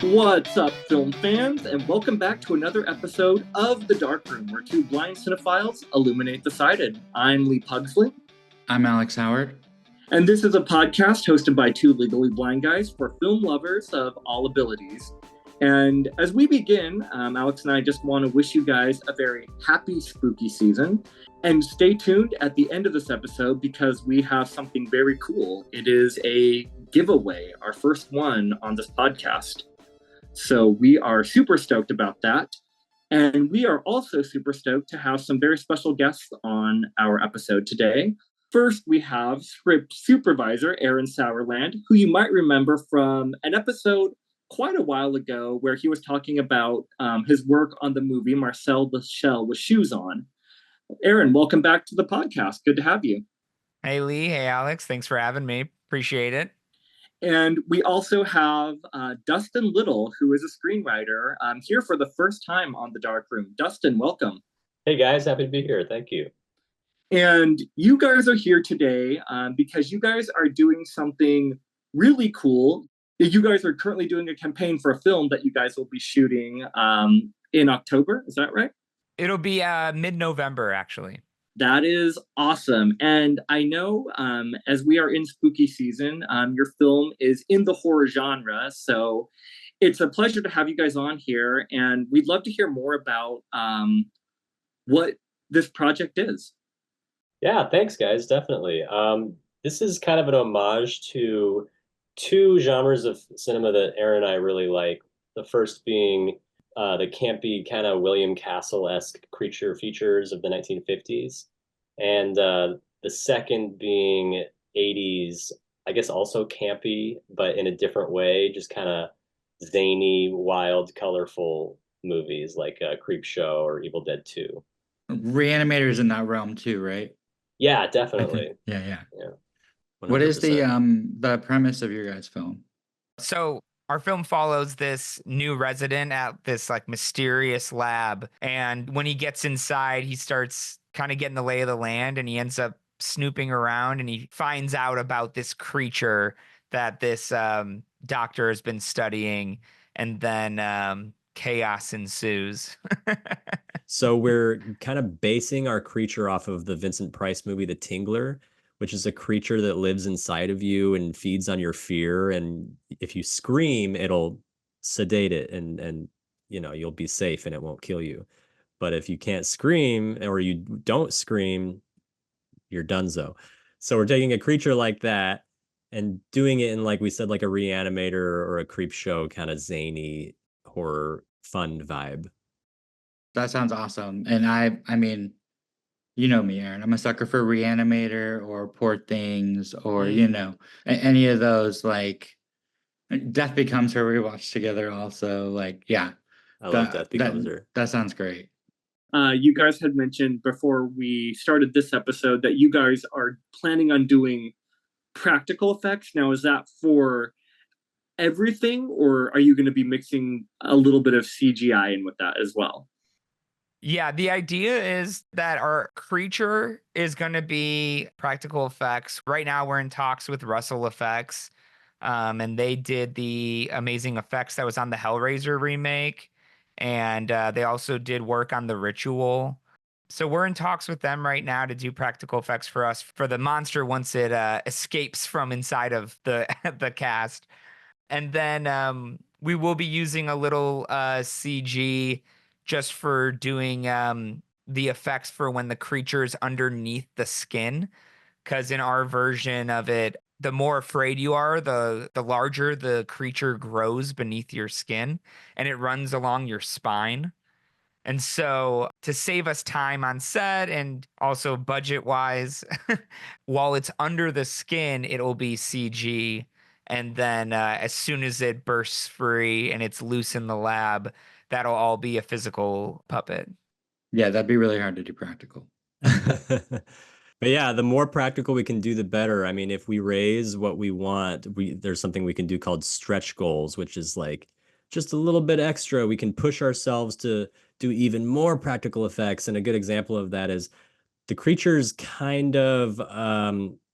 What's up, film fans, and welcome back to another episode of The Dark Room, where two blind cinephiles illuminate the sighted. I'm Lee Pugsley. I'm Alex Howard. And this is a podcast hosted by two legally blind guys for film lovers of all abilities. And as we begin, Alex and I just want to wish you guys a very happy spooky season. And stay tuned at the end of this episode because we have something very cool. It is a giveaway, our first one on this podcast. So we are super stoked about that. And we are also super stoked to have some very special guests on our episode today. First, we have script supervisor Aaron Sauerland, who you might remember from an episode quite a while ago where he was talking about his work on the movie Marcel the Shell with Shoes On. Aaron, welcome back to the podcast. Good to have you. Hey, Lee. Hey, Alex. Thanks for having me. Appreciate it. And we also have Dustin Little, who is a screenwriter, here for the first time on The Dark Room. Dustin, welcome. Hey, guys. Happy to be here. Thank you. And you guys are here today because you guys are doing something really cool. You guys are currently doing a campaign for a film that you guys will be shooting in October. Is that right? It'll be mid-November, actually. That is awesome. And I know as we are in spooky season, your film is in the horror genre. So it's a pleasure to have you guys on here. And we'd love to hear more about what this project is. Yeah, thanks, guys. Definitely. This is kind of an homage to two genres of cinema that Aaron and I really like. The first being the campy kind of William Castle-esque creature features of the 1950s. And the second being 80s, I guess also campy, but in a different way, just kind of zany, wild, colorful movies like Creepshow or Evil Dead 2. Reanimator's in that realm too, right? Yeah, definitely. Yeah. 100%. What is the premise of your guys' film? So our film follows this new resident at this like mysterious lab. And when he gets inside, he starts kind of getting the lay of the land and he ends up snooping around and he finds out about this creature that this doctor has been studying. And then chaos ensues. So we're kind of basing our creature off of the Vincent Price movie, The Tingler, which is a creature that lives inside of you and feeds on your fear. And if you scream, it'll sedate it and you know, you'll be safe and it won't kill you. But if you can't scream or you don't scream, you're donezo. So we're taking a creature like that and doing it in, like we said, like a Reanimator or a Creepshow kind of zany horror fun vibe. That sounds awesome. And I mean, you know me, Aaron. I'm a sucker for Reanimator or Poor Things or, you know, any of those, like Death Becomes Her we watched together also. Like, yeah. I love Death Becomes Her. That sounds great. You guys had mentioned before we started this episode that you guys are planning on doing practical effects. Now, is that for everything or are you going to be mixing a little bit of CGI in with that as well? Yeah, the idea is that our creature is going to be practical effects. Right now, we're in talks with Russell Effects, and they did the amazing effects that was on the Hellraiser remake, and they also did work on The Ritual. So we're in talks with them right now to do practical effects for us for the monster once it escapes from inside of the the cast, and then we will be using a little CG. Just for doing the effects for when the creature is underneath the skin. Because in our version of it, the more afraid you are, the larger the creature grows beneath your skin and it runs along your spine. And so to save us time on set and also budget wise, while it's under the skin, it'll be CG. And then as soon as it bursts free and it's loose in the lab, that'll all be a physical puppet. Yeah, that'd be really hard to do practical. But yeah, the more practical we can do, the better. I mean, if we raise what we want, there's something we can do called stretch goals, which is like just a little bit extra. We can push ourselves to do even more practical effects. And a good example of that is the creature's kind of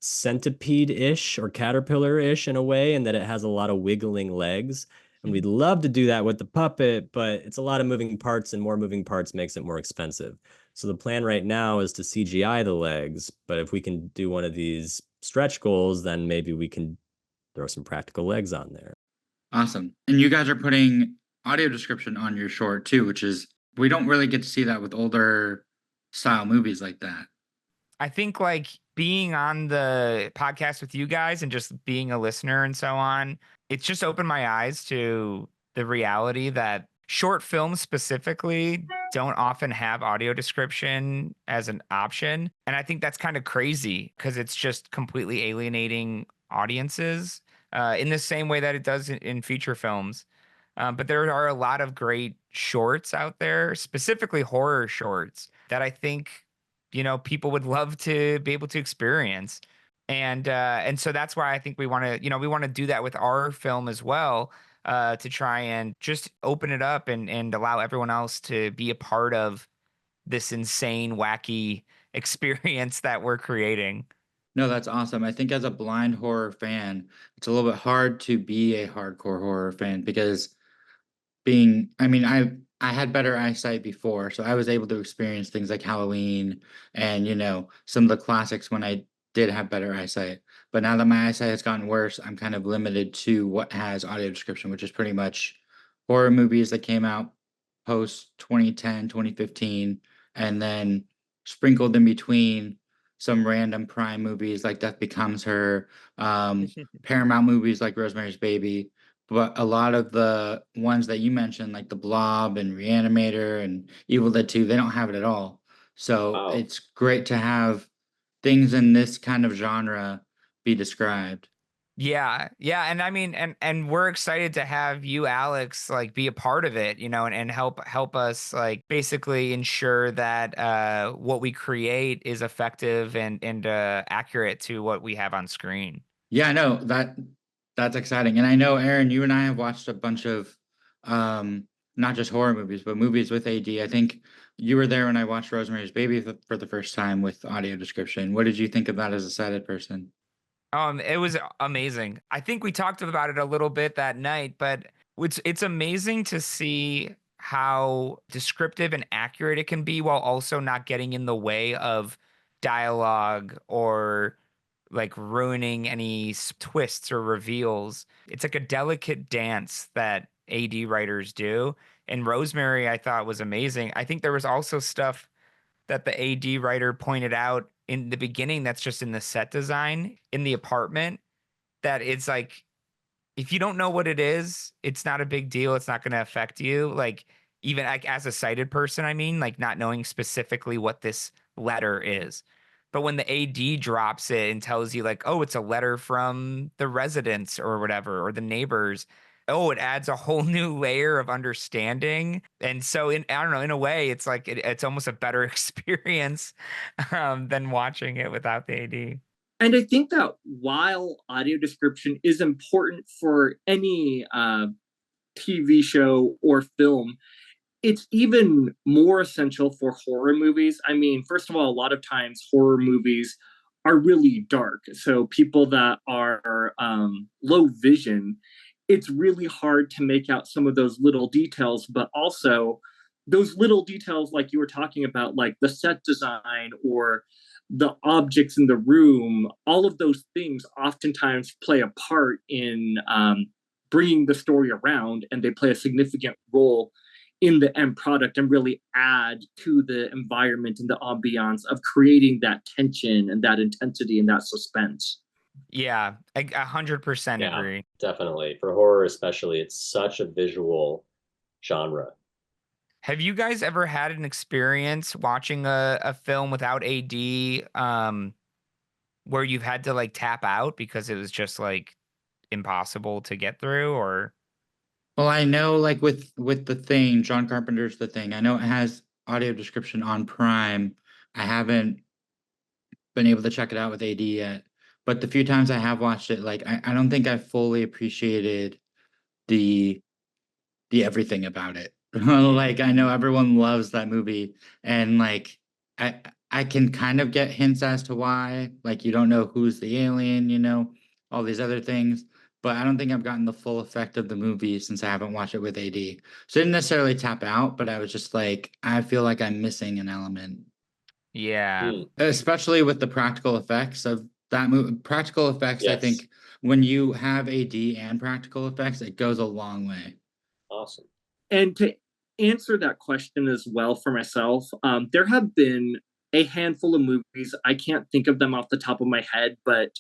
centipede-ish or caterpillar-ish in a way, and that it has a lot of wiggling legs. And we'd love to do that with the puppet, but it's a lot of moving parts, and more moving parts makes it more expensive. So the plan right now is to CGI the legs, but if we can do one of these stretch goals, then maybe we can throw some practical legs on there. Awesome. And you guys are putting audio description on your short too, which is, we don't really get to see that with older style movies like that. I think like being on the podcast with you guys and just being a listener and so on, it's just opened my eyes to the reality that short films specifically don't often have audio description as an option. And I think that's kind of crazy because it's just completely alienating audiences in the same way that it does in feature films. But there are a lot of great shorts out there, specifically horror shorts, that I think people would love to be able to experience. And so that's why I think we want to do that with our film as well, to try and just open it up and allow everyone else to be a part of this insane, wacky experience that we're creating. No, that's awesome. I think as a blind horror fan, it's a little bit hard to be a hardcore horror fan because I had better eyesight before, so I was able to experience things like Halloween and, some of the classics when I did have better eyesight. But now that my eyesight has gotten worse, I'm kind of limited to what has audio description, which is pretty much horror movies that came out post 2010, 2015, and then sprinkled in between some random Prime movies like Death Becomes Her, Paramount movies like Rosemary's Baby. But a lot of the ones that you mentioned, like The Blob and Reanimator and Evil Dead 2, they don't have it at all. So it's great to have things in this kind of genre be described. Yeah. And I mean, and we're excited to have you, Alex, like be a part of it, and help us like basically ensure that what we create is effective and accurate to what we have on screen. Yeah, I know that's exciting. And I know, Aaron, you and I have watched a bunch of not just horror movies, but movies with AD. I think you were there when I watched Rosemary's Baby for the first time with audio description. What did you think of that as a sighted person? It was amazing. I think we talked about it a little bit that night, but it's amazing to see how descriptive and accurate it can be while also not getting in the way of dialogue or like ruining any twists or reveals. It's like a delicate dance that AD writers do. And Rosemary, I thought was amazing. I think there was also stuff that the AD writer pointed out in the beginning that's just in the set design in the apartment, that it's like, if you don't know what it is, it's not a big deal. It's not going to affect you. Like, even like as a sighted person, I mean, like not knowing specifically what this letter is. But when the AD drops it and tells you like, oh, it's a letter from the residents or whatever, or the neighbors, oh, it adds a whole new layer of understanding. And so I don't know, in a way, it's like, it's almost a better experience than watching it without the AD. And I think that while audio description is important for any TV show or film, it's even more essential for horror movies. I mean, first of all, a lot of times horror movies are really dark. So people that are low vision, it's really hard to make out some of those little details, but also those little details like you were talking about, like the set design or the objects in the room, all of those things oftentimes play a part in bringing the story around, and they play a significant role in the end product and really add to the environment and the ambiance of creating that tension and that intensity and that suspense. Yeah, 100% agree. Definitely. For horror especially, it's such a visual genre. Have you guys ever had an experience watching a film without AD where you've had to like tap out because it was just like impossible to get through? Or Well, I know like with The Thing, John Carpenter's The Thing, I know it has audio description on Prime. I haven't been able to check it out with AD yet, but the few times I have watched it, like I don't think I fully appreciated the everything about it. Like I know everyone loves that movie, and like I can kind of get hints as to why. Like you don't know who's the alien, all these other things. but I don't think I've gotten the full effect of the movie since I haven't watched it with AD. So I didn't necessarily tap out, but I was just like, I feel like I'm missing an element. Yeah. Especially with the practical effects of that movie. Practical effects, I Yes. think when you have AD and practical effects, it goes a long way. Awesome. And to answer that question as well for myself, there have been a handful of movies. I can't think of them off the top of my head, but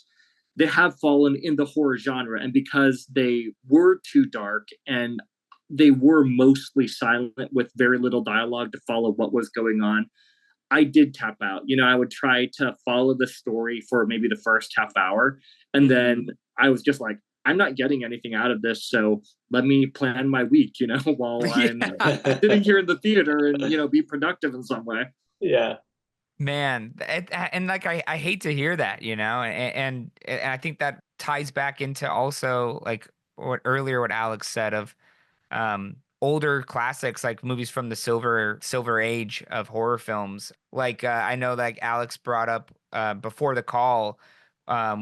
they have fallen in the horror genre. And because they were too dark and they were mostly silent with very little dialogue to follow what was going on, I did tap out. You know, I would try to follow the story for maybe the first half hour. And then I was just like, I'm not getting anything out of this. So let me plan my week, you know, while I'm sitting here in the theater and, you know, be productive in some way. Yeah. Man, and like I hate to hear that, you know, and I think that ties back into also like what Alex said of older classics, like movies from the silver age of horror films. Like I know like Alex brought up before the call,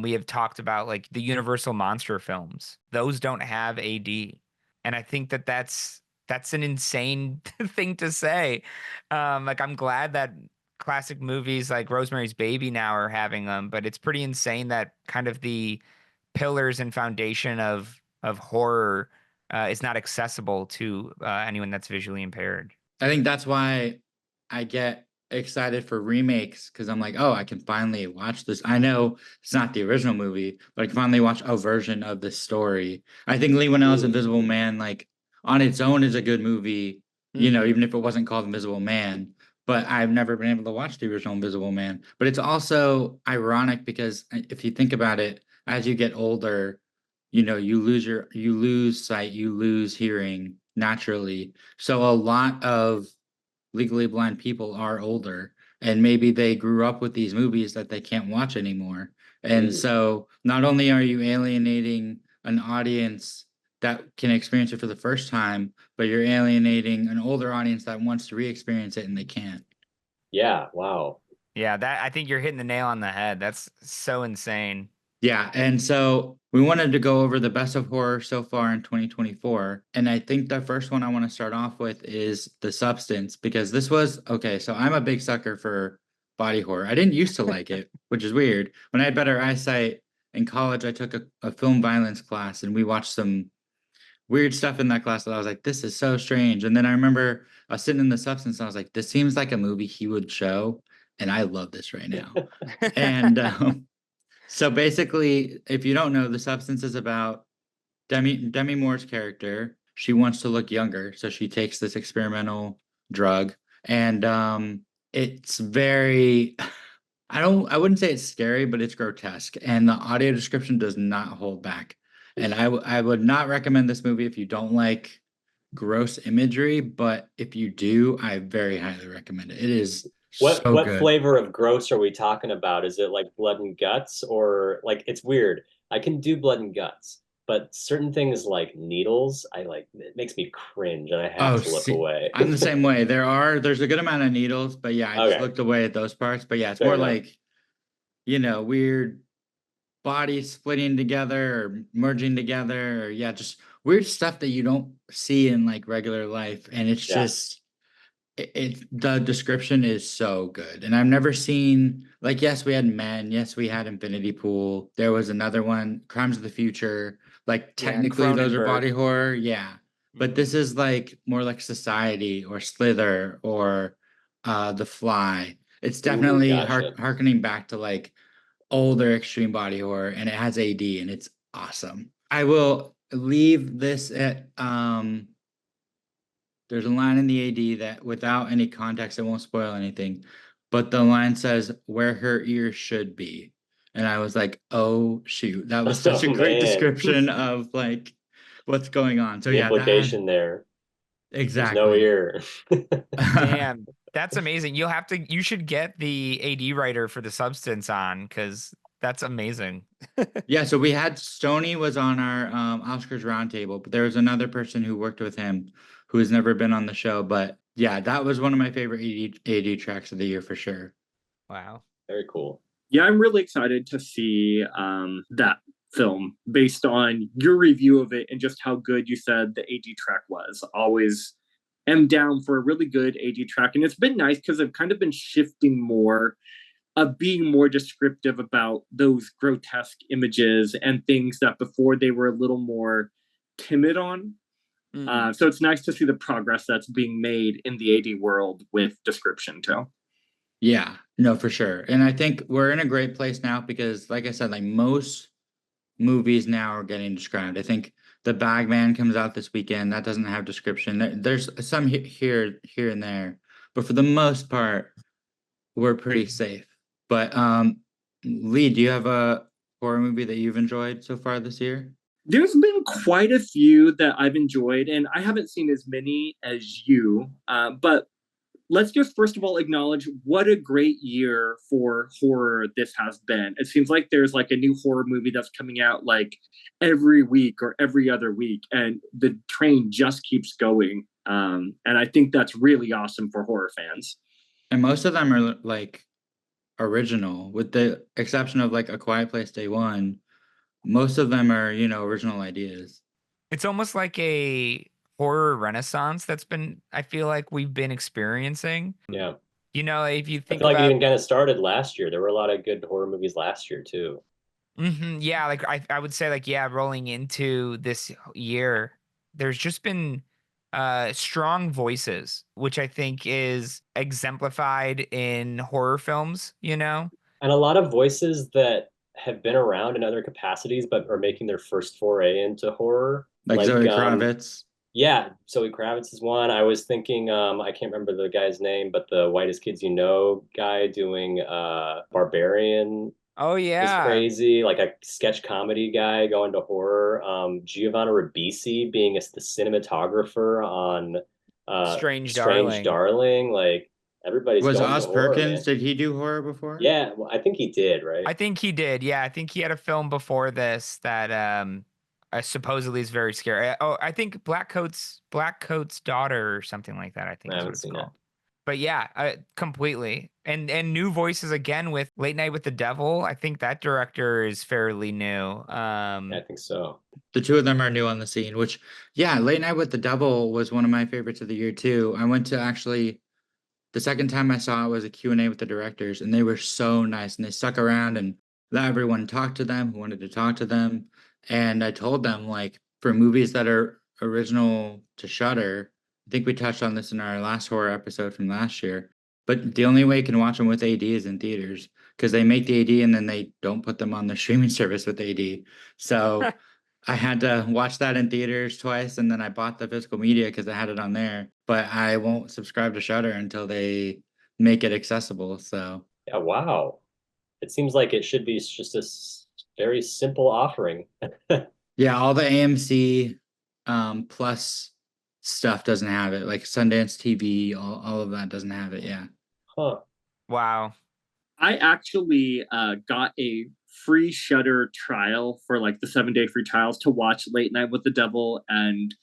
we have talked about like the Universal monster films. Those don't have AD, and I think that that's an insane thing to say. Like I'm glad that classic movies like Rosemary's Baby now are having them, but it's pretty insane that kind of the pillars and foundation of horror is not accessible to anyone that's visually impaired. I think that's why I get excited for remakes, because I'm like, oh, I can finally watch this. I know it's not the original movie, but I can finally watch a version of this story. I think Lee Whannell's Invisible Man, like on its own, is a good movie, you know, even if it wasn't called Invisible Man. But I've never been able to watch the original Invisible Man. But it's also ironic because if you think about it, as you get older, you know, you lose sight, you lose hearing naturally. So a lot of legally blind people are older, and maybe they grew up with these movies that they can't watch anymore. And so not only are you alienating an audience that can experience it for the first time, but you're alienating an older audience that wants to re-experience it and they can't. Yeah. Wow. Yeah, that I think you're hitting the nail on the head. That's so insane. Yeah, and so we wanted to go over the best of horror so far in 2024. And I think the first one I want to start off with is The Substance, because this was okay. So I'm a big sucker for body horror. I didn't used to like it, which is weird. When I had better eyesight in college, I took a film violence class and we watched some weird stuff in that class that I was like, this is so strange. And then I remember I was sitting in The Substance and I was like, this seems like a movie he would show. And I love this right now. And so basically, if you don't know, The Substance is about Demi Moore's character. She wants to look younger, so she takes this experimental drug, and it's very. I wouldn't say it's scary, but it's grotesque, and the audio description does not hold back. And I would not recommend this movie if you don't like gross imagery, but if you do, I very highly recommend it. It is What so good. flavor of gross are we talking about? Is it like blood and guts, or like it's weird? I can do blood and guts, but certain things like needles, it makes me cringe and I have to look away. I'm the same way. There's a good amount of needles, but yeah, I just looked away at those parts. But yeah, it's more like, you know, weird bodies splitting together or merging together, or yeah, just weird stuff that you don't see in like regular life. And it's just the description is so good. And I've never seen, like, yes, we had Men, yes, we had Infinity Pool, there was another one, Crimes of the Future, like technically those are body horror, but this is like more like Society or Slither or The Fly. It's definitely harkening back to like older extreme body horror, and it has AD and it's awesome. I will leave this at there's a line in the AD that without any context, it won't spoil anything. But the line says where her ears should be. And I was like, oh shoot. That was such a great description of like what's going on. So the yeah, implication there. Exactly. There's no ear. Damn, that's amazing. You should get the AD writer for The Substance on, because that's amazing. Yeah, so we had Stoney was on our Oscars roundtable, but there was another person who worked with him who has never been on the show. But yeah, that was one of my favorite AD tracks of the year for sure. Wow. Very cool. Yeah, I'm really excited to see that film based on your review of it and just how good you said the AD track was. Always am down for a really good AD track. And it's been nice because I've kind of been shifting more of being more descriptive about those grotesque images and things that before they were a little more timid on. So it's nice to see the progress that's being made in the AD world with description too. Yeah, no, for sure. And I think we're in a great place now because, like I said, like most movies now are getting described. I think The Bagman comes out this weekend. That doesn't have description. There's some here and there, but for the most part, we're pretty safe. But Lee, do you have a horror movie that you've enjoyed so far this year? There's been quite a few that I've enjoyed, and I haven't seen as many as you. But let's just first of all acknowledge what a great year for horror this has been. It seems like there's like a new horror movie that's coming out like every week or every other week, and the train just keeps going. And I think that's really awesome for horror fans. And most of them are like original, with the exception of like A Quiet Place Day One. Most of them are, original ideas. It's almost like a horror renaissance I feel like we've been experiencing. Yeah. If you I think feel like about it even kind of started last year. There were a lot of good horror movies last year too. Yeah, like I would say like, yeah, rolling into this year, there's just been strong voices, which I think is exemplified in horror films, And a lot of voices that have been around in other capacities but are making their first foray into horror. Like Zoe Kravitz. Yeah, Zoe Kravitz is one. I was thinking, I can't remember the guy's name, but the Whitest Kids You Know guy doing Barbarian Oh is yeah. crazy. Like a sketch comedy guy going to horror. Giovanna Ribisi being the cinematographer on Strange Darling. Like everybody's Was going Oz to horror, Perkins, man. did he do horror before? Yeah, well, I think he did, right? I think he did. Yeah, I think he had a film before this that supposedly is very scary. Oh, I think Black Coat's Daughter or something like that, I think I is haven't what it's seen called. But yeah, completely. And new voices again with Late Night with the Devil. I think that director is fairly new. Yeah, I think so. The two of them are new on the scene, which, yeah, Late Night with the Devil was one of my favorites of the year too. I went to actually, the second time I saw it was a Q&A with the directors, and they were so nice, and they stuck around and let everyone talk to them who wanted to talk to them. And I told them, like, for movies that are original to Shudder, I think we touched on this in our last horror episode from last year, but the only way you can watch them with AD is in theaters, because they make the AD and then they don't put them on the streaming service with AD. So I had to watch that in theaters twice, and then I bought the physical media because I had it on there. But I won't subscribe to Shudder until they make it accessible. So Yeah, wow. It seems like it should be just a very simple offering. yeah, all the AMC plus stuff doesn't have it. Like Sundance TV, all of that doesn't have it. Yeah. Huh. Wow. I actually got a free Shudder trial for like the 7-day free trials to watch Late Night with the Devil, and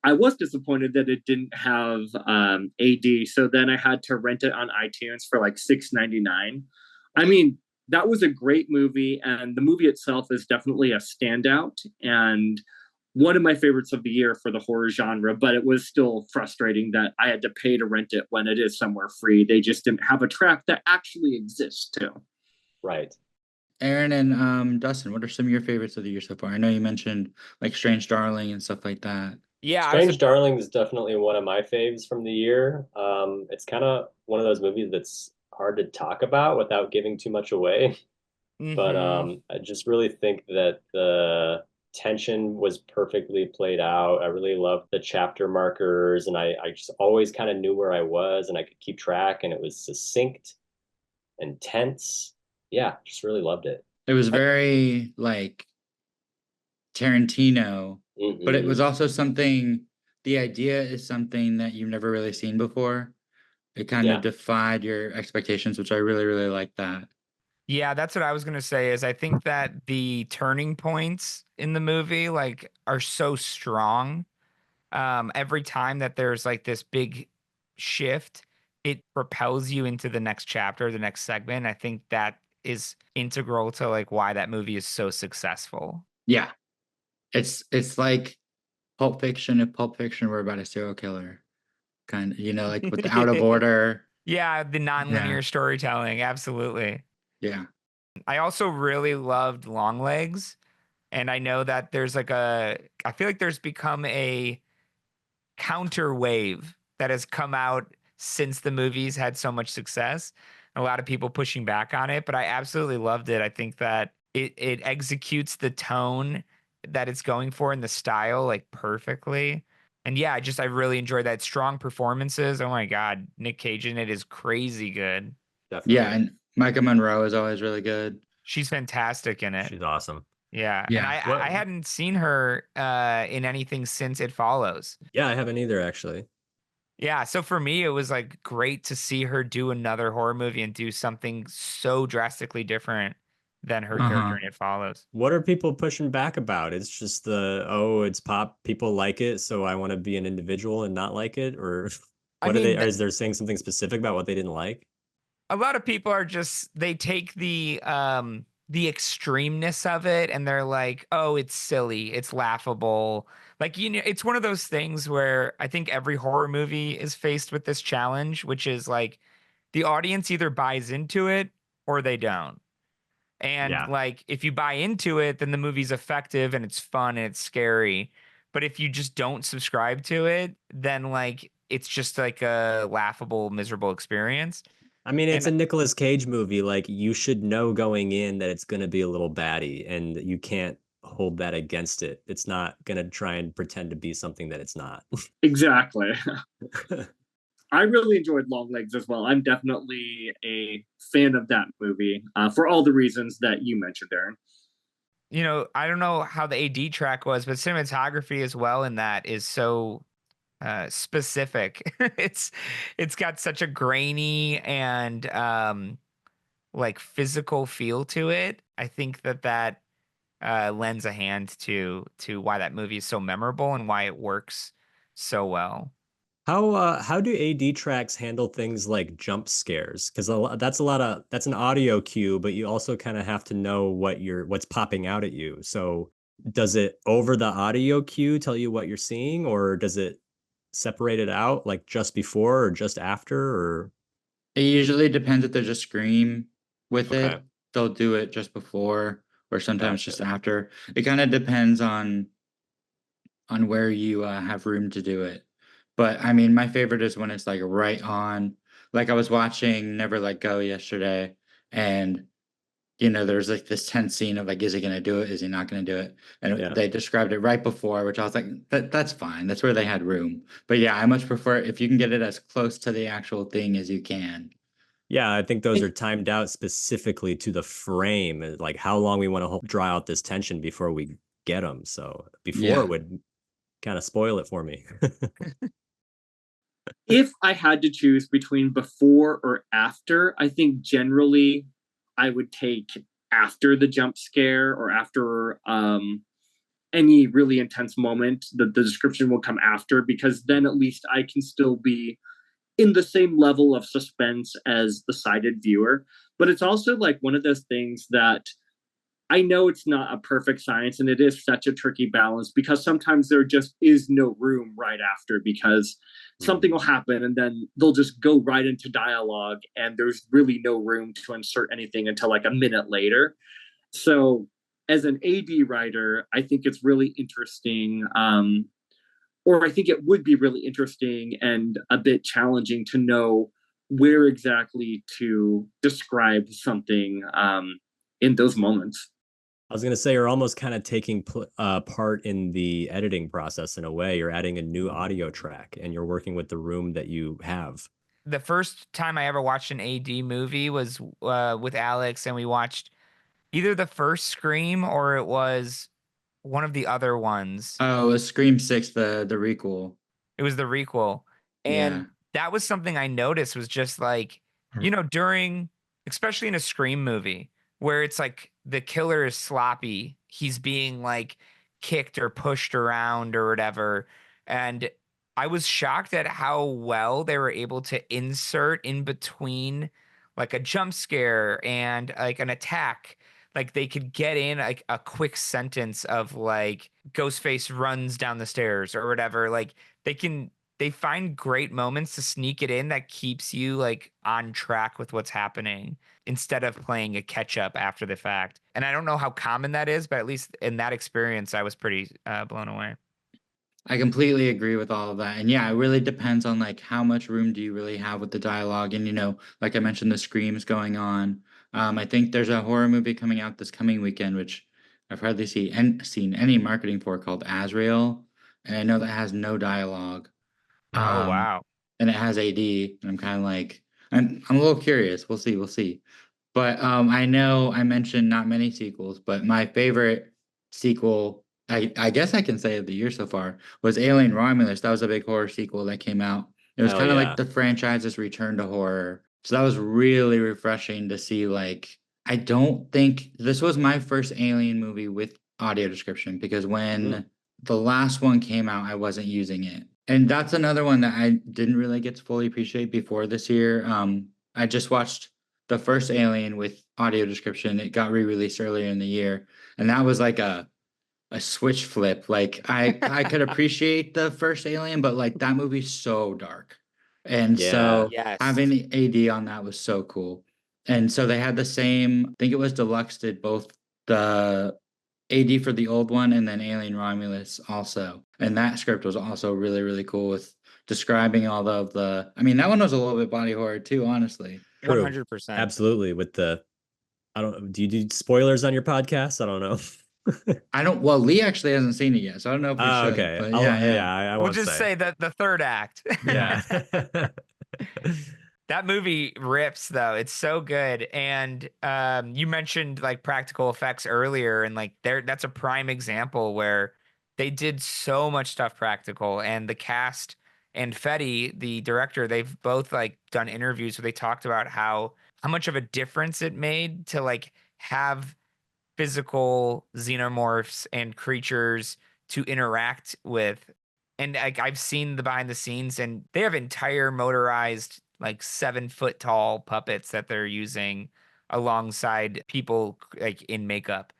I was disappointed that it didn't have AD. So then I had to rent it on iTunes for like $6.99. I mean, that was a great movie, and the movie itself is definitely a standout and one of my favorites of the year for the horror genre, but it was still frustrating that I had to pay to rent it when it is somewhere free. They just didn't have a track that actually exists too. Right. Aaron and Dustin, what are some of your favorites of the year so far? I know you mentioned like Strange Darling and stuff like that. Yeah, Strange Darling is definitely one of my faves from the year. It's kind of one of those movies that's hard to talk about without giving too much away. But I just really think that the tension was perfectly played out. I really loved the chapter markers, and I just always kind of knew where I was, and I could keep track, and it was succinct and tense. Yeah, just really loved it. It was very like Tarantino, but it was also something, the idea is something that you've never really seen before. It kind of defied your expectations, which I really, really like that. Yeah, that's what I was gonna say. Is I think that the turning points in the movie like are so strong. Every time that there's like this big shift, it propels you into the next chapter, the next segment. I think that is integral to like why that movie is so successful. Yeah. It's like Pulp Fiction, if Pulp Fiction were about a serial killer. Kind of, like with the out of order. Yeah, the nonlinear Yeah. storytelling, absolutely. Yeah. I also really loved Longlegs, and I know that there's like I feel like there's become a counter wave that has come out since the movies had so much success. A lot of people pushing back on it, but I absolutely loved it. I think that it executes the tone that it's going for and the style like perfectly. And yeah, I really enjoyed that. Strong performances. Oh my God, Nick Cage in it is crazy good. Definitely. Yeah, and Micah Monroe is always really good. She's fantastic in it. She's awesome. Yeah. And Yeah. I hadn't seen her in anything since It Follows. Yeah, I haven't either, actually. Yeah. So for me, it was like great to see her do another horror movie and do something so drastically different than her character in It Follows. What are people pushing back about? It's just it's pop, people like it, so I want to be an individual and not like it? Or what are they, or is there saying something specific about what they didn't like? A lot of people are they take the extremeness of it and they're like, oh, it's silly, it's laughable. Like, it's one of those things where I think every horror movie is faced with this challenge, which is like the audience either buys into it or they don't. And like, if you buy into it, then the movie's effective and it's fun and it's scary. But if you just don't subscribe to it, then like, it's just like a laughable, miserable experience. I mean, it's a Nicolas Cage movie. Like, you should know going in that it's going to be a little batty, and you can't hold that against it. It's not going to try and pretend to be something that it's not. Exactly. I really enjoyed Longlegs as well. I'm definitely a fan of that movie for all the reasons that you mentioned, Aaron. I don't know how the AD track was, but cinematography as well in that is so specific. It's got such a grainy and like physical feel to it. I think that lends a hand to why that movie is so memorable and why it works so well. How do AD tracks handle things like jump scares? Because that's an audio cue, but you also kind of have to know what's popping out at you. So does it over the audio cue tell you what you're seeing, or does it separate it out like just before or just after? Or it usually depends if there's a scream with it. They'll do it just before or sometimes just after. It kind of depends on where you have room to do it. But I mean, my favorite is when it's like right on. Like I was watching Never Let Go yesterday, and there's like this tense scene of like, is he gonna do it? Is he not gonna do it? And they described it right before, which I was like, that's fine. That's where they had room. But yeah, I much prefer if you can get it as close to the actual thing as you can. Yeah, I think those are timed out specifically to the frame, like how long we want to draw out this tension before we get them. So before it would kind of spoil it for me. If I had to choose between before or after, I think generally I would take after the jump scare or after any really intense moment. The description will come after, because then at least I can still be in the same level of suspense as the sighted viewer. But it's also like one of those things that I know it's not a perfect science, and it is such a tricky balance, because sometimes there just is no room right after, because something will happen and then they'll just go right into dialogue and there's really no room to insert anything until like a minute later. So as an AD writer, I think it's really interesting, or I think it would be really interesting and a bit challenging to know where exactly to describe something in those moments. I was going to say, you're almost kind of taking part in the editing process in a way. You're adding a new audio track and you're working with the room that you have. The first time I ever watched an AD movie was with Alex, and we watched either the first Scream or it was one of the other ones. Oh, it was Scream 6, the requel. It was the requel. And that was something I noticed was just like, during, especially in a Scream movie, where it's like the killer is sloppy. He's being like kicked or pushed around or whatever. And I was shocked at how well they were able to insert in between like a jump scare and like an attack, like they could get in like a quick sentence of like Ghostface runs down the stairs or whatever. Like they find great moments to sneak it in that keeps you like on track with what's happening instead of playing a catch up after the fact. And I don't know how common that is, but at least in that experience, I was pretty blown away. I completely agree with all of that. And yeah, it really depends on like how much room do you really have with the dialogue. And like I mentioned, the screams going on. I think there's a horror movie coming out this coming weekend, which I've hardly seen any marketing for, called Azrael. And I know that has no dialogue. Oh wow. And it has AD. And I'm kind of like, I'm a little curious. We'll see. But I know I mentioned not many sequels, but my favorite sequel, I guess I can say of the year so far, was Alien Romulus. That was a big horror sequel that came out. It was Hell kind of yeah. like the franchise's return to horror. So that was really refreshing to see. Like, I don't think this was my first Alien movie with audio description, because when the last one came out, I wasn't using it. And that's another one that I didn't really get to fully appreciate before this year. I just watched the first Alien with audio description. It got re-released earlier in the year, and that was like a switch flip. Like I could appreciate the first Alien, but like that movie's so dark. And so Yes. having AD on that was so cool. And so they had the same, I think it was Deluxe did both the AD for the old one and then Alien Romulus also. And that script was also really cool with describing all of the, I mean, that one was a little bit body horror too, honestly. True. 100%. Absolutely. With the, I don't, do you do spoilers on your podcast? I don't know. Well, Lee actually hasn't seen it yet, so I don't know if we should. Okay. But I We'll won't just say that the third act. Yeah. That movie rips though. It's so good. And you mentioned like practical effects earlier, and like that's a prime example where they did so much stuff practical. And the cast and Fetty, the director, they've both like done interviews where they talked about how much of a difference it made to like have physical xenomorphs and creatures to interact with. And like I've seen the behind the scenes, and they have entire motorized like 7-foot tall puppets that they're using alongside people like in makeup.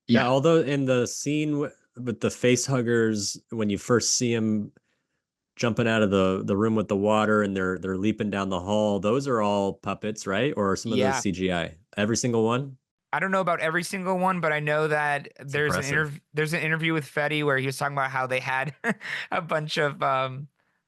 Yeah. Although in the scene with the face huggers, when you first see them jumping out of the room with the water and they're leaping down the hall, those are all puppets, right? Or are some of those CGI? Every single one? I don't know about every single one, but I know that there's an interview with Fetty where he was talking about how they had a bunch of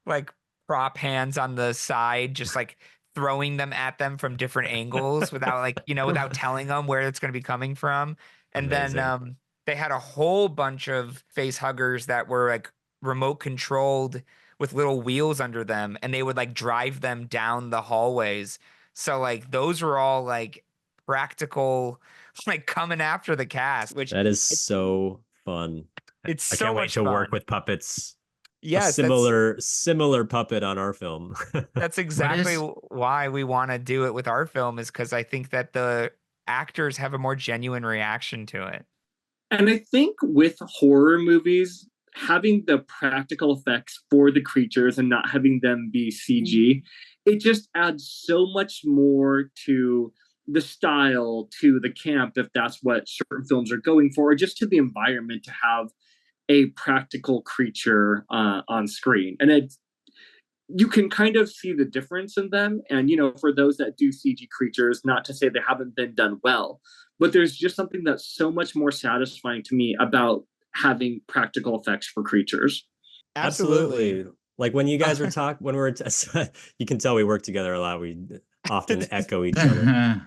like prop hands on the side, just like throwing them at them from different angles without like, without telling them where it's going to be coming from. And Amazing. then they had a whole bunch of face huggers that were like remote controlled with little wheels under them, and they would like drive them down the hallways. So like those were all like practical, like coming after the cast, which that is so fun. It's I so can't wait much to fun. work with puppets. Yes, a similar puppet on our film. That's exactly why we want to do it with our film, is because I think that the actors have a more genuine reaction to it. And I think with horror movies, having the practical effects for the creatures and not having them be CG, it just adds so much more to the style, to the camp, if that's what certain films are going for, or just to the environment to have a practical creature on screen. And you can kind of see the difference in them. And, for those that do CG creatures, not to say they haven't been done well, but there's just something that's so much more satisfying to me about having practical effects for creatures. Absolutely. Like when you guys were talking, when we're, you can tell we work together a lot. We often echo each other.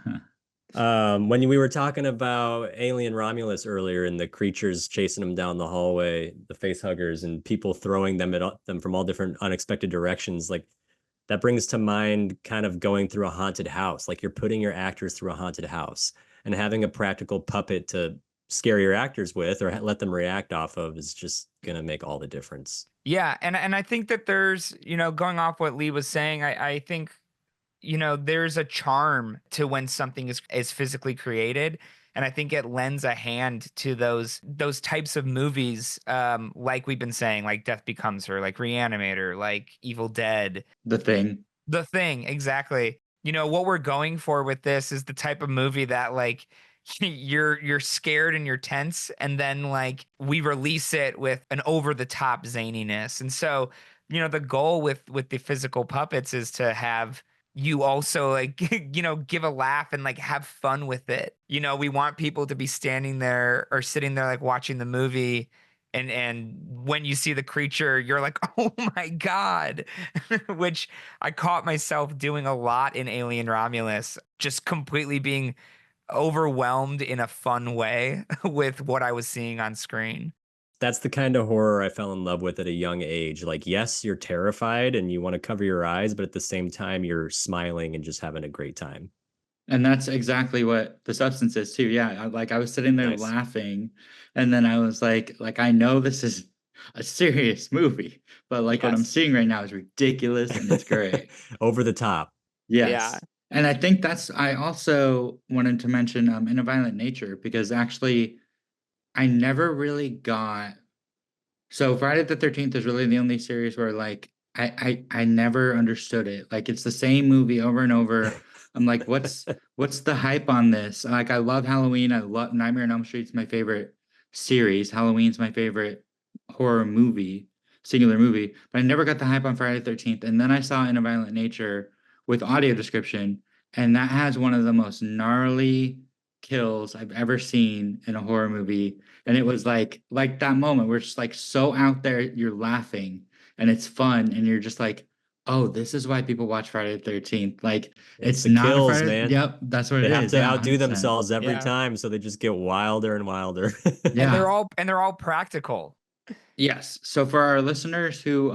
When we were talking about Alien Romulus earlier and the creatures chasing them down the hallway, the face huggers, and people throwing them at them from all different unexpected directions, like that brings to mind kind of going through a haunted house. Like you're putting your actors through a haunted house, and having a practical puppet to scare your actors with or let them react off of is just going to make all the difference. Yeah. And I think that there's, going off what Lee was saying, I think, there's a charm to when something is physically created. And I think it lends a hand to those types of movies, like we've been saying, like Death Becomes Her, like Reanimator, like Evil Dead. The Thing. The Thing, exactly. what we're going for with this is the type of movie that like you're scared and you're tense, and then like we release it with an over the top zaniness. And so, the goal with the physical puppets is to have you also like give a laugh and like have fun with it. We want people to be standing there or sitting there like watching the movie, and when you see the creature, you're like, oh my God. Which I caught myself doing a lot in Alien Romulus, just completely being overwhelmed in a fun way with what I was seeing on screen. That's the kind of horror I fell in love with at a young age. Like, yes, you're terrified and you want to cover your eyes, but at the same time, you're smiling and just having a great time. And that's exactly what The Substance is too. Yeah, I was sitting there Nice. laughing, and then I was like I know this is a serious movie, but like what I'm Yes. seeing right now is ridiculous and it's great. Over the top. Yes. Yeah. And I think I also wanted to mention In a Violent Nature, because actually I never really got. So Friday the 13th is really the only series where like I never understood it. Like it's the same movie over and over. I'm like, what's the hype on this? Like I love Halloween. I love Nightmare on Elm Street's my favorite series. Halloween's my favorite horror movie, singular movie. But I never got the hype on Friday the 13th. And then I saw In a Violent Nature with audio description, and that has one of the most gnarly kills I've ever seen in a horror movie. And it was like that moment where it's just like so out there, you're laughing and it's fun, and you're just like, oh, this is why people watch Friday the 13th. Like it's the not kills, Friday. man. Yep, that's what They it have is. to Yeah, outdo 100%. themselves every Yeah. time, so they just get wilder and wilder. Yeah. And they're all practical. Yes. So for our listeners who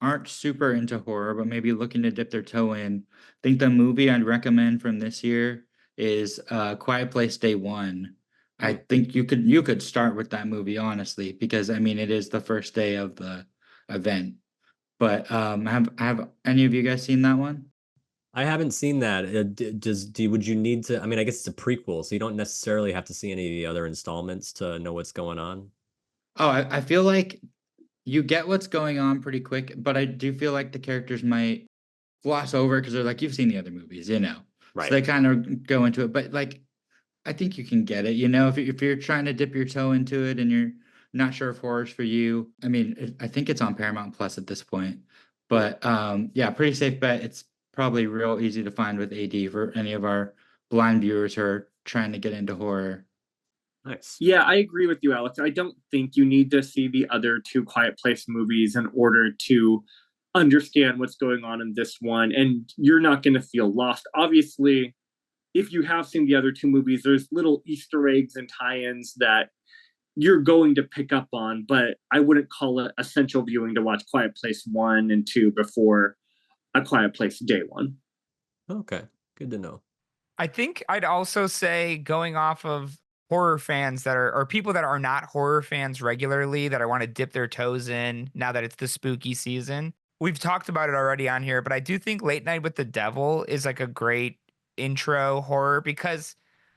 aren't super into horror but maybe looking to dip their toe in, I think the movie I'd recommend from this year is Quiet Place Day One. I think you could start with that movie, honestly, because I mean it is the first day of the event. But have any of you guys seen that one? I haven't seen that. Would you need to? I mean, I guess it's a prequel, so you don't necessarily have to see any of the other installments to know what's going on. Oh, I feel like you get what's going on pretty quick, but I do feel like the characters might gloss over because they're like, you've seen the other movies, Right. So they kind of go into it, but like, I think you can get it, if you're trying to dip your toe into it and you're not sure if horror's for you. I mean, I think it's on Paramount Plus at this point, but yeah, pretty safe bet. It's probably real easy to find with AD for any of our blind viewers who are trying to get into horror. Nice. Yeah, I agree with you, Alex. I don't think you need to see the other two Quiet Place movies in order to understand what's going on in this one, and you're not going to feel lost. Obviously, if you have seen the other two movies, there's little Easter eggs and tie-ins that you're going to pick up on, but I wouldn't call it essential viewing to watch Quiet Place 1 and 2 before A Quiet Place Day 1. Okay, good to know. I think I'd also say, going off of horror fans that are, or people that are not horror fans regularly, that I want to dip their toes in now that it's the spooky season. We've talked about it already on here, but I do think Late Night with the Devil is like a great intro horror, because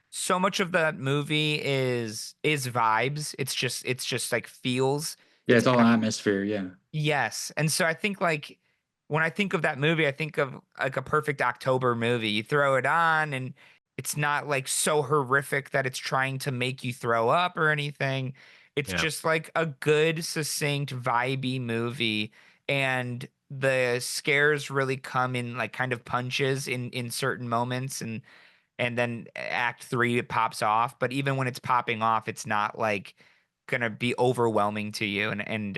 so much of that movie is vibes. It's just like feels. Yeah, it's all atmosphere. Yeah. Yes. And so I think like when I think of that movie, I think of like a perfect October movie. You throw it on and it's not like so horrific that it's trying to make you throw up or anything. It's just like a good, succinct, vibey movie. And the scares really come in like kind of punches in certain moments, and then act 3 it pops off. But even when it's popping off, it's not like gonna be overwhelming to you. And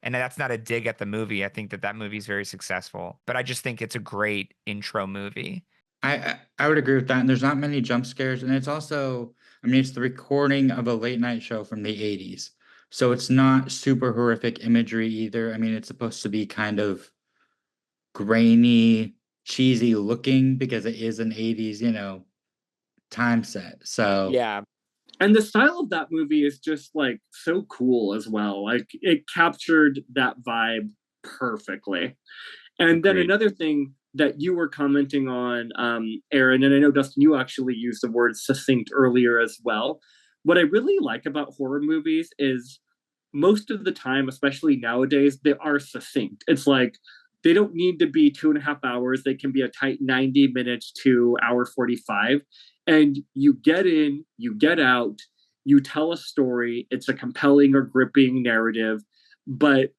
that's not a dig at the movie. I think that movie is very successful, but I just think it's a great intro movie. I would agree with that. And there's not many jump scares. And it's also, I mean, it's the recording of a late night show from the 80s. So it's not super horrific imagery either. I mean, it's supposed to be kind of grainy, cheesy looking because it is an 80s, time set. So Yeah. And the style of that movie is just like so cool as well. Like it captured that vibe perfectly. And then Agreed. another thing that you were commenting on, Aaron, and I know Dustin, you actually used the word succinct earlier as well. What I really like about horror movies is most of the time, especially nowadays, they are succinct. It's like They don't need to be 2.5 hours. They can be a tight 90 minutes to hour 45. And you get in, you get out, you tell a story. It's a compelling or gripping narrative, but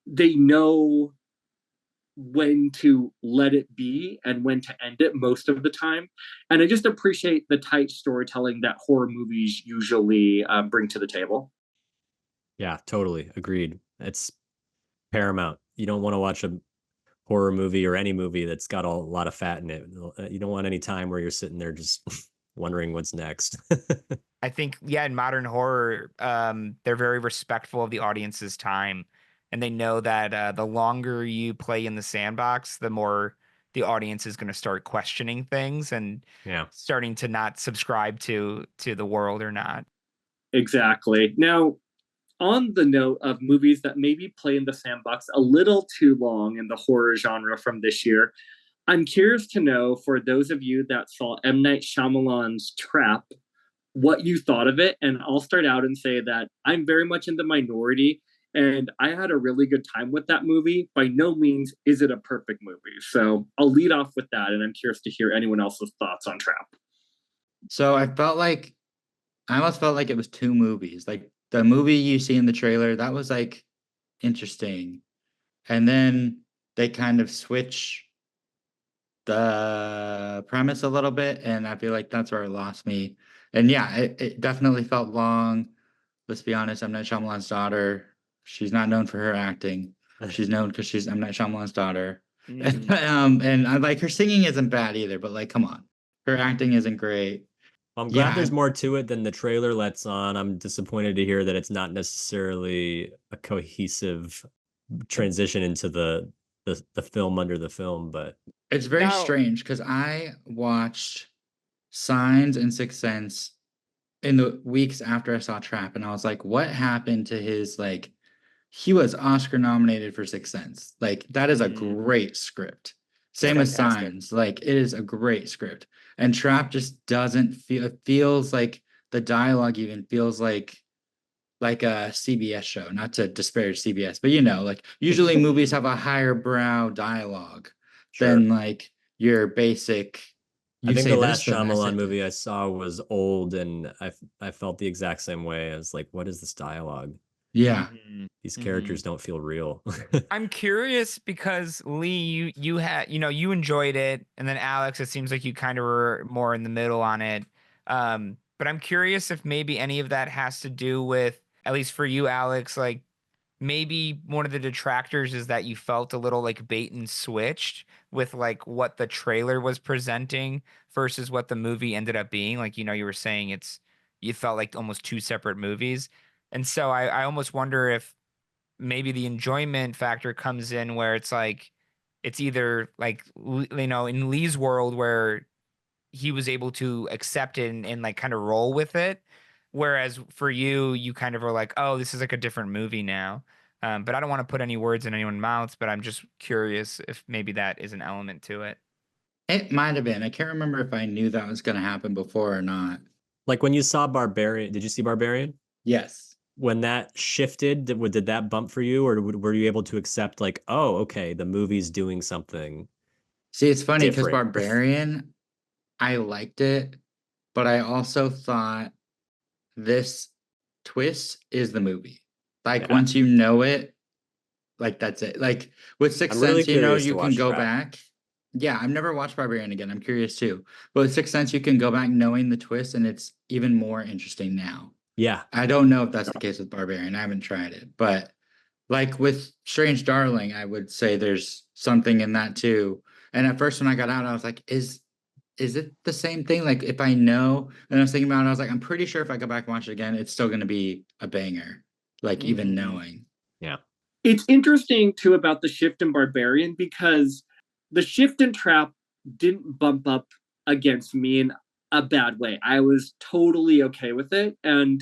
they know when to let it be and when to end it most of the time. And I just appreciate the tight storytelling that horror movies usually bring to the table. Yeah, totally agreed. It's paramount. You don't want to watch a horror movie or any movie that's got a lot of fat in it. You don't want any time where you're sitting there just wondering what's next. I think, yeah, in modern horror, they're very respectful of the audience's time. And they know that the longer you play in the sandbox, the more the audience is going to start questioning things and Yeah. starting to not subscribe to the world or not. Exactly. Now, on the note of movies that maybe play in the sandbox a little too long in the horror genre from this year, I'm curious to know, for those of you that saw M. Night Shyamalan's Trap, what you thought of it. And I'll start out and say that I'm very much in the minority, and I had a really good time with that movie. By no means is it a perfect movie. So I'll lead off with that, and I'm curious to hear anyone else's thoughts on Trap. So I almost felt like it was two movies. Like the movie you see in the trailer, that was like interesting. And then they kind of switch the premise a little bit, and I feel like that's where it lost me. And yeah, it definitely felt long. Let's be honest, I'm Night Shyamalan's daughter. She's not known for her acting. She's known because she's M. Night Shyamalan's daughter. And I like her singing isn't bad either, but like, come on, her acting isn't great. I'm glad there's more to it than the trailer lets on. I'm disappointed to hear that it's not necessarily a cohesive transition into the film under the film, but it's very strange because I watched Signs and Sixth Sense in the weeks after I saw Trap, and I was like, what happened to his, like, he was Oscar nominated for Sixth Sense. Like, that is a great script. Same as Signs. Like, it is a great script. And Trap just doesn't feel, it feels like the dialogue even feels like a CBS show, not to disparage CBS, but you know, like usually movies have a higher brow dialogue than like your basic. I think the last Shyamalan movie I saw was old, and I felt the exact same way. I was like, what is this dialogue? Yeah. These characters don't feel real. I'm curious because Lee, you had, you enjoyed it, and then Alex, it seems like you kind of were more in the middle on it. But I'm curious if maybe any of that has to do with, at least for you, Alex, like maybe one of the detractors is that you felt a little like bait and switched with like what the trailer was presenting versus what the movie ended up being. Like, you were saying you felt like almost two separate movies. And so I almost wonder if maybe the enjoyment factor comes in where it's like, it's either like, in Lee's world where he was able to accept it and like kind of roll with it. Whereas for you, you kind of were like, oh, this is like a different movie now. But I don't want to put any words in anyone's mouths, but I'm just curious if maybe that is an element to it. It might have been. I can't remember if I knew that was going to happen before or not. Like when you saw Barbarian, did you see Barbarian? Yes. When that shifted, did that bump for you, or were you able to accept like, oh, okay, the movie's doing something? See, it's funny because Barbarian, I liked it, but I also thought this twist is the movie. Like once you know it, like that's it. Like with Sixth Sense, you can go back. Yeah, I've never watched Barbarian again. I'm curious too. But with Sixth Sense, you can go back knowing the twist, and it's even more interesting now. Yeah. I don't know if that's the case with Barbarian. I haven't tried it. But like with Strange Darling, I would say there's something in that too. And at first when I got out, I was like, is it the same thing? Like if I know, and I was thinking about it, I was like, I'm pretty sure if I go back and watch it again, it's still going to be a banger. Like even knowing. Yeah. It's interesting too about the shift in Barbarian because the shift in Trap didn't bump up against me in a bad way. I was totally okay with it. And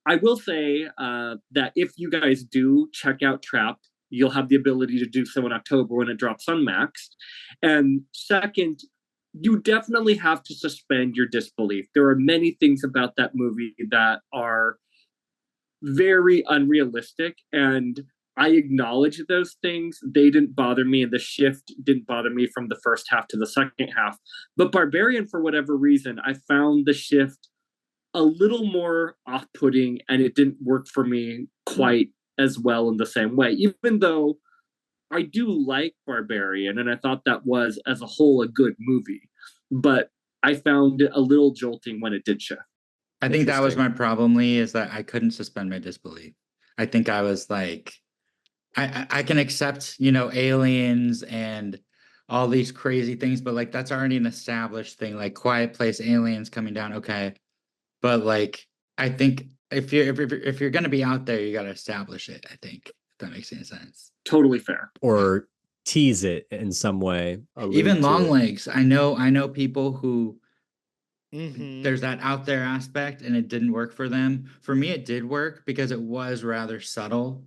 I will say that if you guys do check out Trap, you'll have the ability to do so in October when it drops on Max. And second, you definitely have to suspend your disbelief. There are many things about that movie that are very unrealistic. And I acknowledge those things. They didn't bother me, and the shift didn't bother me from the first half to the second half. But Barbarian, for whatever reason, I found the shift a little more off-putting, and it didn't work for me quite as well in the same way, even though I do like Barbarian, and I thought that was, as a whole, a good movie. But I found it a little jolting when it did shift. I think that was my problem, Lee, is that I couldn't suspend my disbelief. I think I was like, I can accept, aliens and all these crazy things, but like that's already an established thing, like Quiet Place, aliens coming down, okay. But like, I think if you're gonna be out there, you gotta establish it. I think, if that makes any sense. Totally fair. Or tease it in some way. Even Longlegs, I know people who Mm-hmm. there's that out there aspect, and it didn't work for them. For me, it did work because it was rather subtle.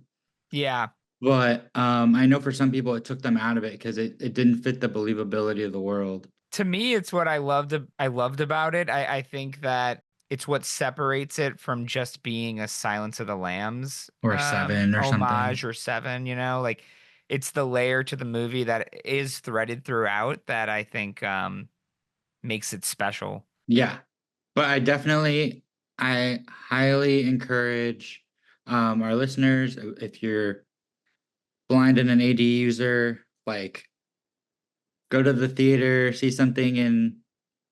Yeah. But I know for some people it took them out of it because it didn't fit the believability of the world. To me, it's what I loved about it. I think that it's what separates it from just being a Silence of the Lambs Or Seven or homage something. or Seven, like it's the layer to the movie that is threaded throughout that I think makes it special. Yeah. But I highly encourage our listeners, if you're blind and an AD user, like go to the theater, see something in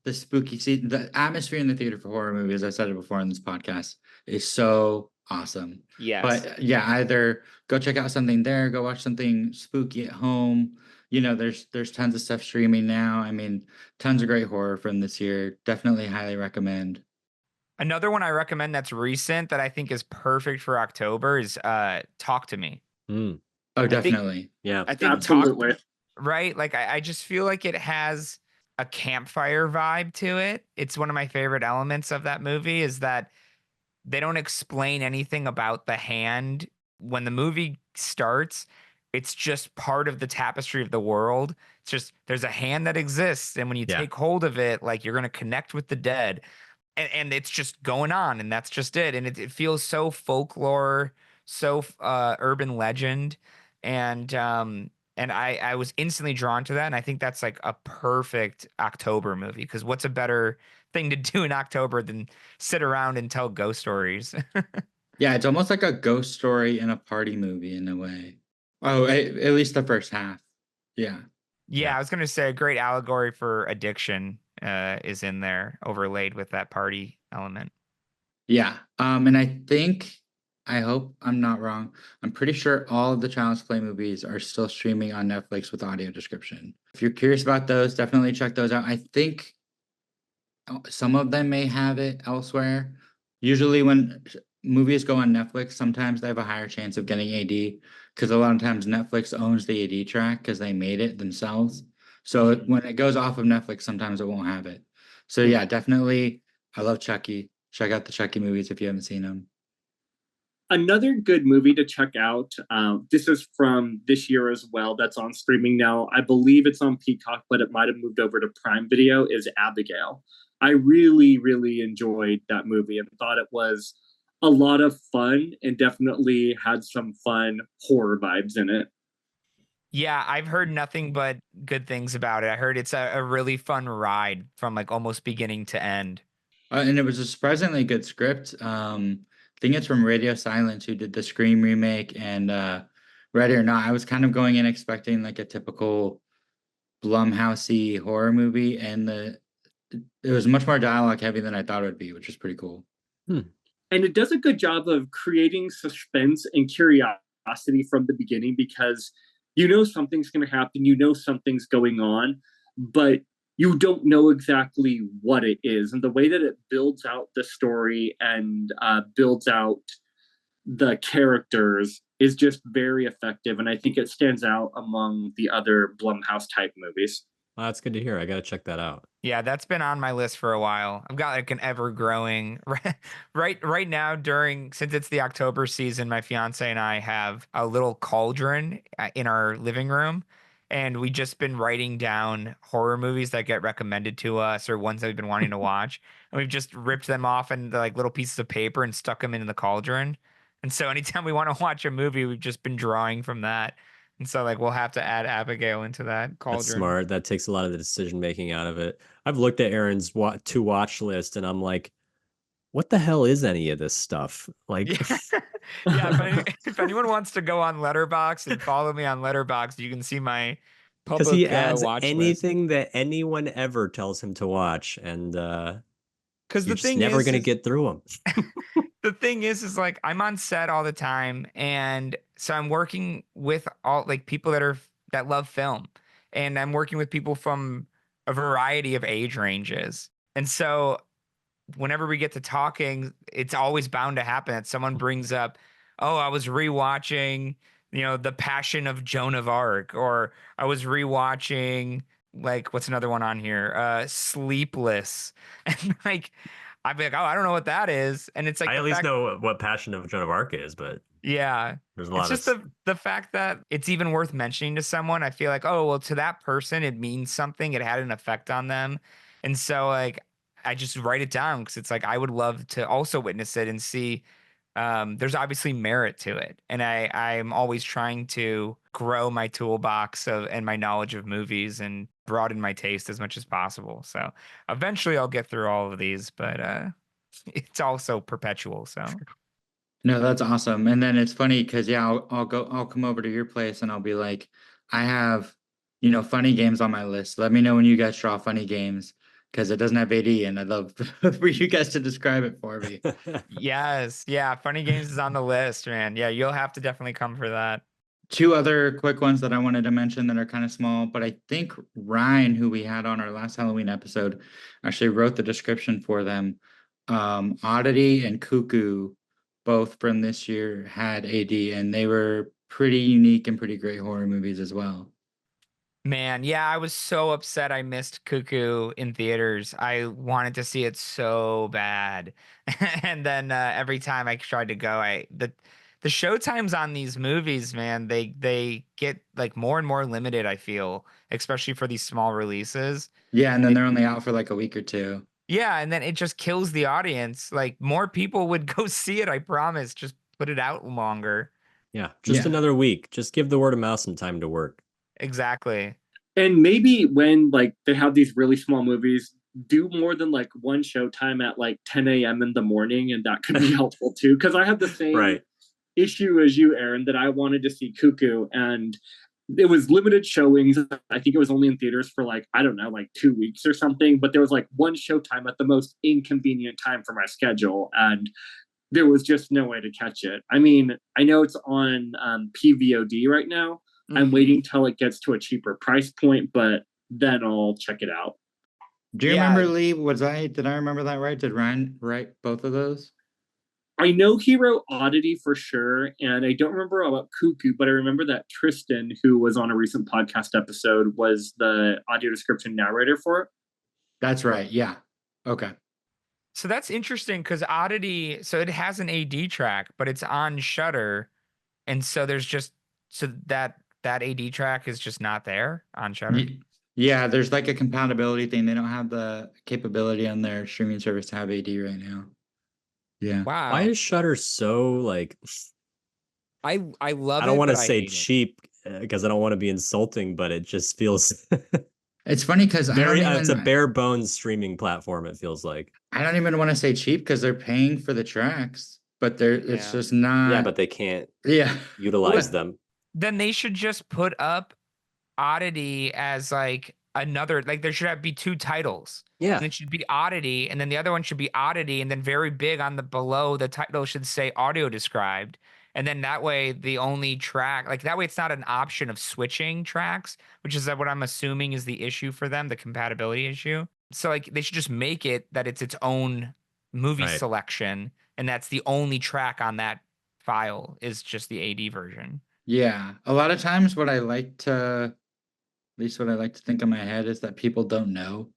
the the atmosphere in the theater for horror movies, I said it before in this podcast, is so awesome. Yes. But yeah, either go check out something there, go watch something spooky at home. There's tons of stuff streaming now. I mean, tons of great horror from this year. Definitely highly recommend. Another one I recommend that's recent that I think is perfect for October is Talk to Me. Mm. Oh, definitely. Yeah. I think Absolutely. right? Like I just feel like it has a campfire vibe to it. It's one of my favorite elements of that movie is that they don't explain anything about the hand. When the movie starts, it's just part of the tapestry of the world. It's just there's a hand that exists, and when you take hold of it, like you're gonna connect with the dead. And it's just going on, and that's just it. And it feels so folklore, so urban legend. And I was instantly drawn to that. And I think that's like a perfect October movie, because what's a better thing to do in October than sit around and tell ghost stories? Yeah, it's almost like a ghost story in a party movie in a way. Oh, at least the first half. Yeah. Yeah, I was gonna say a great allegory for addiction is in there, overlaid with that party element. Yeah. And I hope I'm not wrong. I'm pretty sure all of the Child's Play movies are still streaming on Netflix with audio description. If you're curious about those, definitely check those out. I think some of them may have it elsewhere. Usually when movies go on Netflix, sometimes they have a higher chance of getting AD, because a lot of times Netflix owns the AD track because they made it themselves. So when it goes off of Netflix, sometimes it won't have it. So yeah, definitely. I love Chucky. Check out the Chucky movies if you haven't seen them. Another good movie to check out, this is from this year as well, that's on streaming now. I believe it's on Peacock, but it might have moved over to Prime Video, is Abigail. I really, really enjoyed that movie and thought it was a lot of fun and definitely had some fun horror vibes in it. Yeah, I've heard nothing but good things about it. I heard it's a really fun ride from like almost beginning to end. And it was a surprisingly good script. I think it's from Radio Silence, who did the Scream remake and Ready or Not. I was kind of going in expecting like a typical Blumhousey horror movie, and it was much more dialogue heavy than I thought it would be, which is pretty cool. And it does a good job of creating suspense and curiosity from the beginning, because something's going to happen, something's going on, but you don't know exactly what it is. And the way that it builds out the story and builds out the characters is just very effective. And I think it stands out among the other Blumhouse type movies. Well, that's good to hear. I got to check that out. Yeah, that's been on my list for a while. I've got like an ever growing right now since it's the October season, my fiance and I have a little cauldron in our living room, and we just been writing down horror movies that get recommended to us or ones that we've been wanting to watch. And we've just ripped them off into like little pieces of paper and stuck them in the cauldron. And so anytime we want to watch a movie, we've just been drawing from that. And so like we'll have to add Abigail into that cauldron. That's smart. That takes a lot of the decision making out of it. I've looked at Aaron's to watch list and I'm like, what the hell is any of this stuff? Like, Yeah, yeah. If anyone wants to go on Letterboxd and follow me on Letterboxd, you can see my because public he adds watch list. anything that anyone ever tells him to watch, and Because you're just never going to get through them. The thing is like I'm on set all the time, and so I'm working with all like people that love film, and I'm working with people from a variety of age ranges, and so whenever we get to talking, it's always bound to happen that someone brings up, oh, I was rewatching, The Passion of Joan of Arc, or I was rewatching, like, what's another one on here? Sleepless. And like, I'd be like, oh, I don't know what that is. And it's like, I at least know what Passion of Joan of Arc is, but yeah, there's a lot it's just the fact that it's even worth mentioning to someone. I feel like, oh, well, to that person, it means something. It had an effect on them. And so like, I just write it down because it's like I would love to also witness it and see there's obviously merit to it. And I'm always trying to grow my toolbox and my knowledge of movies and broaden my taste as much as possible. So eventually I'll get through all of these, but it's also perpetual. So No, that's awesome. And then it's funny because I'll come over to your place and I'll be like, I have, funny games on my list. Let me know when you guys draw funny games because it doesn't have AD, and I'd love for you guys to describe it for me. Yes, yeah, funny games is on the list, man. Yeah, you'll have to definitely come for that. 2 other quick ones that I wanted to mention that are kind of small, but I think Ryan, who we had on our last Halloween episode, actually wrote the description for them. Oddity and Cuckoo, both from this year, had AD, and they were pretty unique and pretty great horror movies as well. Man, yeah, I was so upset I missed Cuckoo in theaters. I wanted to see it so bad. And then every time I tried to go, the show times on these movies, man, they get like more and more limited, I feel, especially for these small releases. Yeah, and then they're only out for like a week or 2. Yeah, and then it just kills the audience. Like more people would go see it, I promise. Just put it out longer. Yeah, just another week. Just give the word of mouth some time to work. Exactly. And maybe when like they have these really small movies, do more than like one showtime at like 10 a.m. in the morning, and that could be helpful too. Because I had the same issue as you, Aaron, that I wanted to see Cuckoo, and it was limited showings. I think it was only in theaters for like, I don't know, like 2 weeks or something. But there was like one showtime at the most inconvenient time for my schedule, and there was just no way to catch it. I mean, I know it's on PVOD right now. I'm waiting till it gets to a cheaper price point, but then I'll check it out. Do you remember, Lee? Did I remember that right? Did Ryan write both of those? I know he wrote Oddity for sure, and I don't remember about Cuckoo, but I remember that Tristan, who was on a recent podcast episode, was the audio description narrator for it. That's right. Yeah. Okay. So that's interesting because Oddity, so it has an AD track, but it's on Shudder, and so there's just that AD track is just not there on Shudder. Yeah, there's like a compatibility thing. They don't have the capability on their streaming service to have AD right now. Yeah. Wow. Why is Shudder so like? I love it. I don't want to say cheap because I don't want to be insulting, but it just feels. It's funny because it's a bare bones streaming platform. It feels like. I don't even want to say cheap because they're paying for the tracks, but it's just not. Yeah, but they can't. Yeah. Utilize them. Then they should just put up Oddity as like another, like there should be 2 titles. Yeah. And it should be Oddity, and then the other one should be Oddity, and then very big on the below the title should say audio described. And then that way the only track, like that way it's not an option of switching tracks, which is what I'm assuming is the issue for them, the compatibility issue. So like they should just make it that it's its own movie selection, and that's the only track on that file is just the AD version. Yeah. A lot of times what I like to think in my head is that people don't know.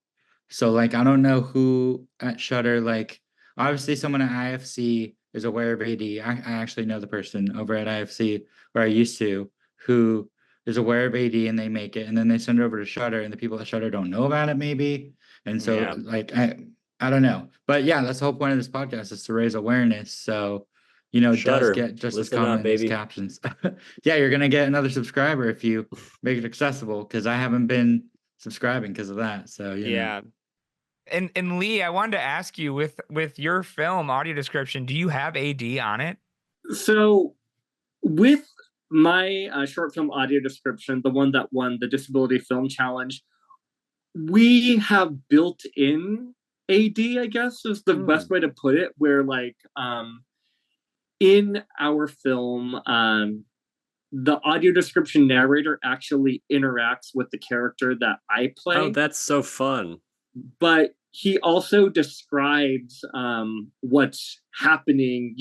So like I don't know who at Shudder, like obviously someone at IFC is aware of AD. I actually know the person over at IFC where I used to who is aware of AD, and they make it, and then they send it over to Shudder, and the people at Shudder don't know about it maybe. And so like I don't know. But yeah, that's the whole point of this podcast is to raise awareness. So, does Shudder. get just as Listen up, common in these baby. captions. Yeah, you're gonna get another subscriber if you make it accessible, because I haven't been subscribing because of that. So Yeah. And Lee, I wanted to ask you, with your film audio description, do you have AD on it? So with my short film audio description, the one that won the Disability Film Challenge, we have built in AD, I guess is the best way to put it, where like in our film, the audio description narrator actually interacts with the character that I play. Oh, that's so fun. But he also describes what's happening,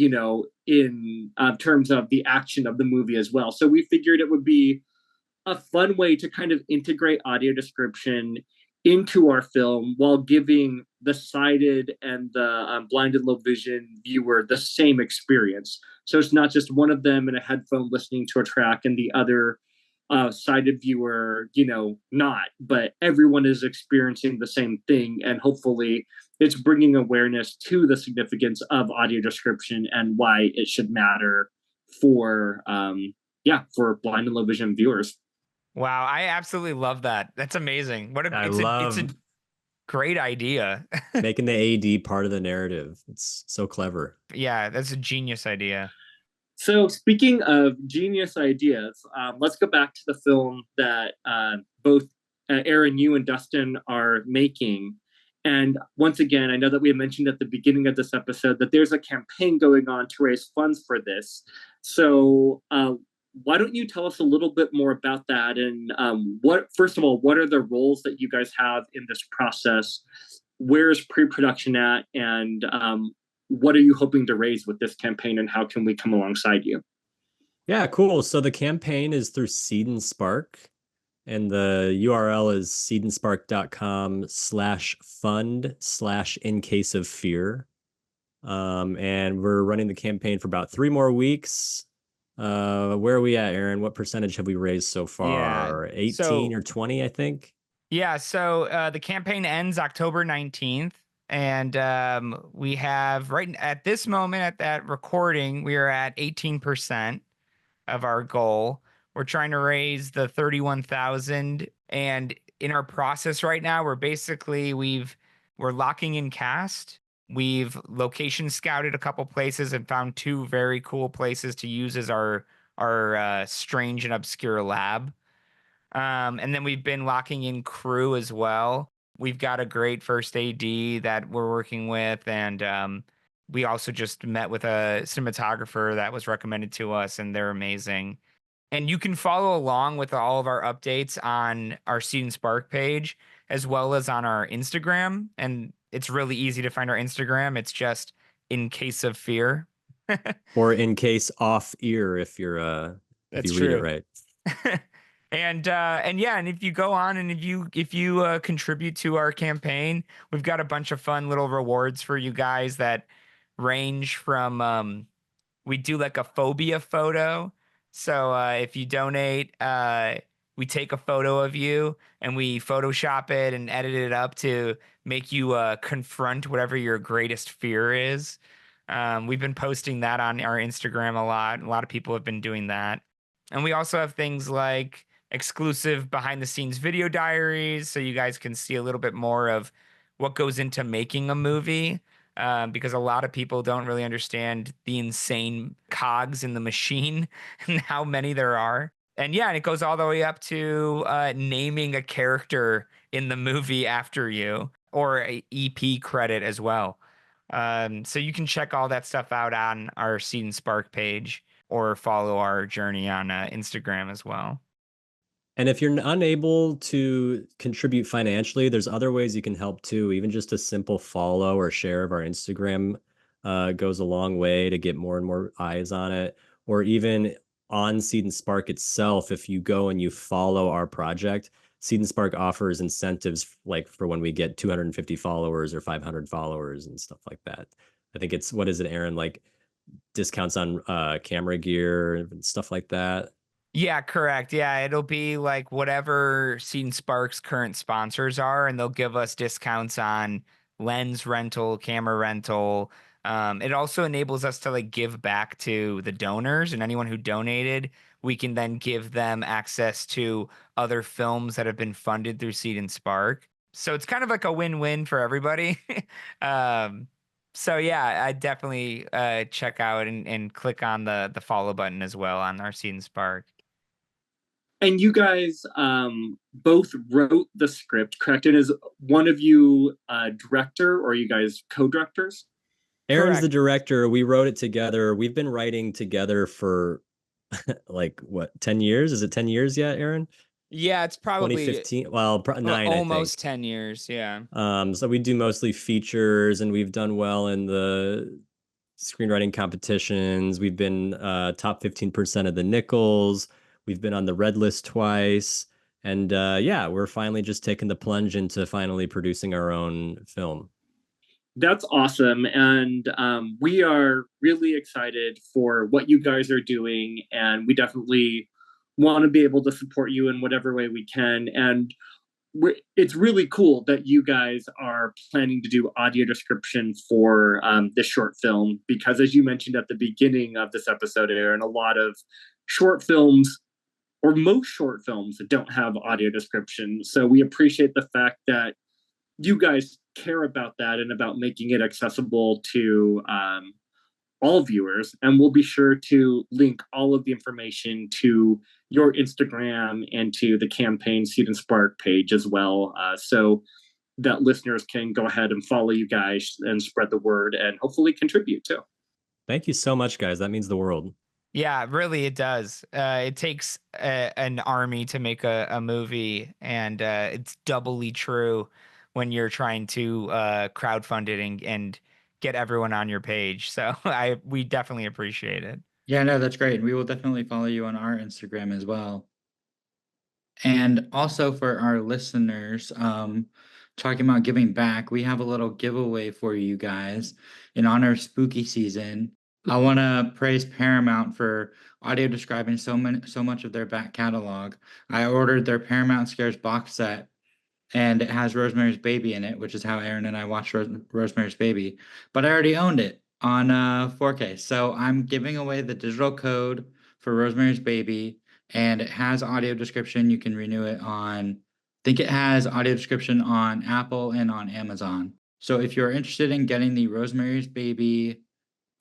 in terms of the action of the movie as well. So we figured it would be a fun way to kind of integrate audio description into our film while giving the sighted and the blind and low vision viewer the same experience. So it's not just one of them in a headphone listening to a track and the other sighted viewer, not, but everyone is experiencing the same thing. And hopefully it's bringing awareness to the significance of audio description and why it should matter for blind and low vision viewers. Wow, I absolutely love that. That's amazing. It's a great idea. Making the AD part of the narrative. It's so clever. Yeah, that's a genius idea. So speaking of genius ideas, let's go back to the film that both Aaron, you and Dustin are making. And once again, I know that we had mentioned at the beginning of this episode that there's a campaign going on to raise funds for this. So why don't you tell us a little bit more about that? And first of all, what are the roles that you guys have in this process? Where is pre-production at? And what are you hoping to raise with this campaign, and how can we come alongside you? Yeah, cool. So the campaign is through Seed and Spark, and the URL is seedandspark.com/fund/in case of fear. And we're running the campaign for about 3 more weeks. Where are we at, Aaron? What percentage have we raised so far? 18 or 20, I think. Yeah, so the campaign ends October 19th. And we have, right at this moment, at that recording, we are at 18% of our goal. We're trying to raise the 31,000, and in our process right now, we're locking in cast. We've location scouted a couple places and found 2 very cool places to use as our strange and obscure lab. And then we've been locking in crew as well. We've got a great first AD that we're working with, and we also just met with a cinematographer that was recommended to us, and they're amazing. And you can follow along with all of our updates on our Seed and Spark page, as well as on our Instagram. And it's really easy to find our Instagram. It's just In Case of Fear. Or In Case Off Ear, if you read it right. And if you go on and if you contribute to our campaign, we've got a bunch of fun little rewards for you guys that range from we do like a phobia photo. So if you donate, we take a photo of you and we Photoshop it and edit it up to make you confront whatever your greatest fear is. We've been posting that on our Instagram a lot. A lot of people have been doing that. And we also have things like exclusive behind the scenes video diaries, so you guys can see a little bit more of what goes into making a movie, because a lot of people don't really understand the insane cogs in the machine and how many there are. And it goes all the way up to naming a character in the movie after you, or a EP credit as well. So you can check all that stuff out on our Seed and Spark page, or follow our journey on Instagram as well. And if you're unable to contribute financially, there's other ways you can help too. Even just a simple follow or share of our Instagram goes a long way to get more and more eyes on it. Or even on Seed and Spark itself, if you go and you follow our project, Seed and Spark offers incentives like for when we get 250 followers or 500 followers and stuff like that. I think it's, what is it, Aaron? Like discounts on camera gear and stuff like that. Yeah, correct. Yeah, it'll be like whatever Seed and Spark's current sponsors are, and they'll give us discounts on lens rental, camera rental, It also enables us to like give back to the donors, and anyone who donated, we can then give them access to other films that have been funded through Seed and Spark. So it's kind of like a win-win for everybody. So yeah, I definitely check out and click on the follow button as well on our Seed and Spark. And you guys both wrote the script, correct? And is one of you a director, or are you guys co-directors? Aaron's Correct. the director. We wrote it together. We've been writing together for like what, 10 years? Is it 10 years yet, Aaron? Yeah, it's probably 2015. Well, 9, almost I think. 10 years. Yeah. So we do mostly features, and we've done well in the screenwriting competitions. We've been top 15% of the Nichols. We've been on the Red List twice. And yeah, we're finally just taking the plunge into finally producing our own film. That's awesome. And we are really excited for what you guys are doing. And we definitely want to be able to support you in whatever way we can. And it's really cool that you guys are planning to do audio description for this short film, because as you mentioned at the beginning of this episode, Aaron, a lot of short films, or most short films, don't have audio description. So we appreciate the fact that you guys care about that and about making it accessible to all viewers. And we'll be sure to link all of the information to your Instagram and to the campaign Seed and Spark page as well, so that listeners can go ahead and follow you guys and spread the word and hopefully contribute too. Thank you so much, guys. That means the world. Yeah, really, it does. It takes an army to make a movie, and it's doubly true when you're trying to crowdfund it and get everyone on your page. So we definitely appreciate it. Yeah, no, that's great. We will definitely follow you on our Instagram as well. And also for our listeners, talking about giving back, we have a little giveaway for you guys in honor of spooky season. I want to praise Paramount for audio describing so much of their back catalog. I ordered their Paramount Scares box set, and it has Rosemary's Baby in it, which is how Aaron and I watched Rosemary's Baby. But I already owned it on 4K. So I'm giving away the digital code for Rosemary's Baby, and it has audio description. You can renew it on, I think it has audio description on Apple and on Amazon. So if you're interested in getting the Rosemary's Baby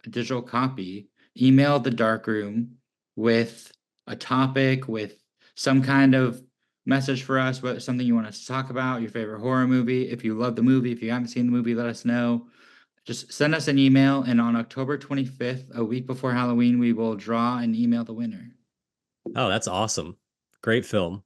digital copy, email the Darkroom with a topic, with some kind of message for us, what something you want us to talk about, your favorite horror movie. If you love the movie, if you haven't seen the movie, let us know. Just send us an email, and on October 25th, a week before Halloween, we will draw and email the winner. Oh, that's awesome. Great film.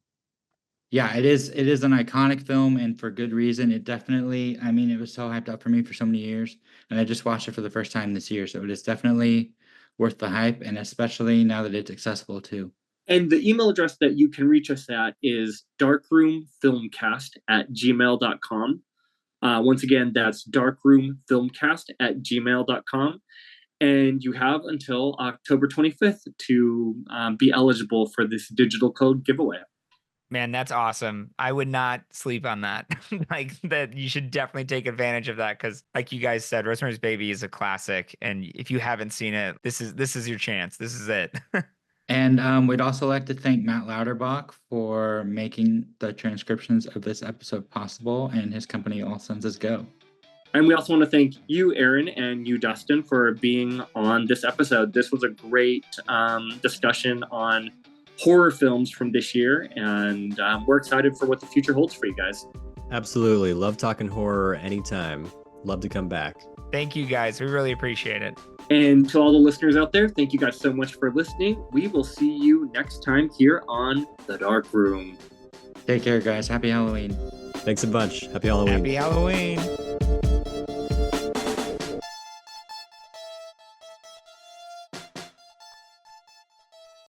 Yeah, it is an iconic film, and for good reason. It definitely, I mean, it was so hyped up for me for so many years, and I just watched it for the first time this year, so it is definitely worth the hype, and especially now that it's accessible too. And the email address that you can reach us at is darkroomfilmcast@gmail.com. Once again, that's darkroomfilmcast@gmail.com. And you have until October 25th to be eligible for this digital code giveaway. Man, that's awesome. I would not sleep on that. Like that, you should definitely take advantage of that, because like you guys said, Rosemary's Baby is a classic, and if you haven't seen it, this is your chance. This is it. And we'd also like to thank Matt Lauterbach for making the transcriptions of this episode possible, and his company All Senses Go. And we also want to thank you, Aaron, and you, Dustin, for being on this episode. This was a great discussion on horror films from this year, and we're excited for what the future holds for you guys. Absolutely. Love talking horror anytime. Love to come back. Thank you, guys. We really appreciate it. And to all the listeners out there, thank you guys so much for listening. We will see you next time here on The Dark Room. Take care, guys. Happy Halloween. Thanks a bunch. Happy Halloween. Happy Halloween.